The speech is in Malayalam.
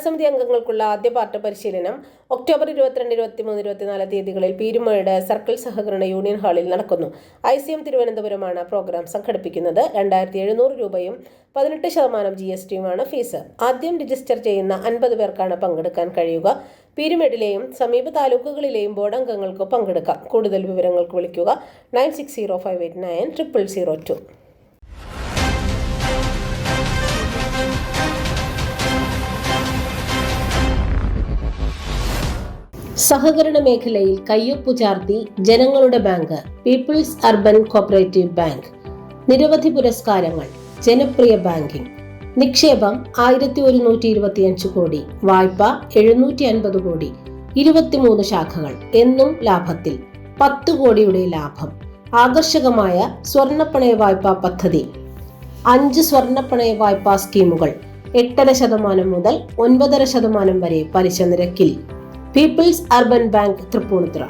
ഭരണസമിതി അംഗങ്ങൾക്കുള്ള ആദ്യ പാർട്ട് പരിശീലനം ഒക്ടോബർ 22, 23, 24 തീയതികളിൽ പീരുമേട് സർക്കിൾ സഹകരണ യൂണിയൻ ഹാളിൽ നടക്കുന്നു. ICM തിരുവനന്തപുരമാണ് പ്രോഗ്രാം സംഘടിപ്പിക്കുന്നത്. 2700 രൂപയും 18% GSTയുമാണ് ഫീസ്. ആദ്യം രജിസ്റ്റർ ചെയ്യുന്ന 50 പേർക്കാണ് പങ്കെടുക്കാൻ കഴിയുക. പീരുമേടിലെയും സമീപ താലൂക്കുകളിലെയും ബോർഡ് അംഗങ്ങൾക്ക് പങ്കെടുക്കാം. കൂടുതൽ വിവരങ്ങൾക്ക് വിളിക്കുക 9605890002. സഹകരണ മേഖലയിൽ കയ്യൊപ്പു ചാർത്തി ജനങ്ങളുടെ bank People's Urban Cooperative Bank. നിരവധി പുരസ്കാരങ്ങൾ. ജനപ്രിയ ബാങ്കിംഗ്. നിക്ഷേപം 1125 കോടി, വായ്പ 750 കോടി, 23 ശാഖകൾ, എന്നും ലാഭത്തിൽ, 10 കോടിയുടെ ലാഭം. ആകർഷകമായ സ്വർണ്ണപ്പണയ വായ്പാ പദ്ധതി. 5 സ്വർണ്ണപ്പണയ വായ്പാ സ്കീമുകൾ. 8.5% മുതൽ 9.5% വരെ പലിശ നിരക്കിൽ. People's Urban Bank, Tripunithura.